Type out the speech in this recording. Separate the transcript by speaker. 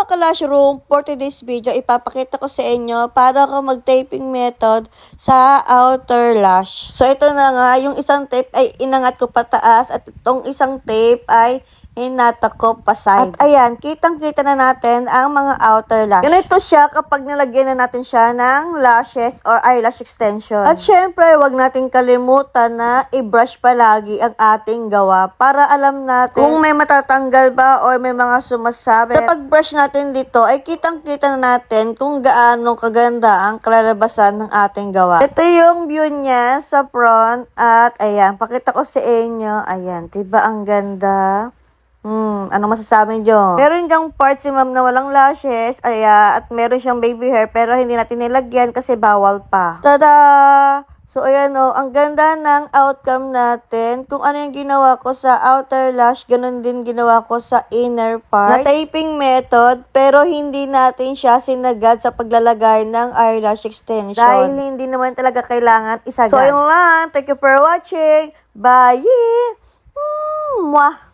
Speaker 1: mga ka-lash room, for today's video, ipapakita ko sa inyo paano ako mag-taping method sa outer lash. So, ito na nga, yung isang tape ay inangat ko pataas at itong isang tape ay hinatak ko pa side. At ayan, kitang-kita na natin ang mga outer lash. Ganito siya kapag nilagyan na natin siya ng lashes or eyelash extension. At syempre, wag natin kalimutan na i-brush palagi ang ating gawa para alam natin kung may matatanggal ba or may mga sumasabit. Sa pag-brush natin dito ay kitang-kita na natin kung gaano kaganda ang kalalabasan ng ating gawa. Ito yung view niya sa front at ayan, pakita ko sa inyo. Ayan, diba ang ganda? Ano masasabi nyo? Meron diyang part si ma'am na walang lashes, at meron siyang baby hair, pero hindi natin nilagyan kasi bawal pa. Tada! So, ayan o, ang ganda ng outcome natin. Kung ano yung ginawa ko sa outer lash, ganun din ginawa ko sa inner part. Na taping method, pero hindi natin siya sinagad sa paglalagay ng eyelash extension. Dahil hindi naman talaga kailangan isagad. So, ayun lang. Thank you for watching. Bye! Mwah!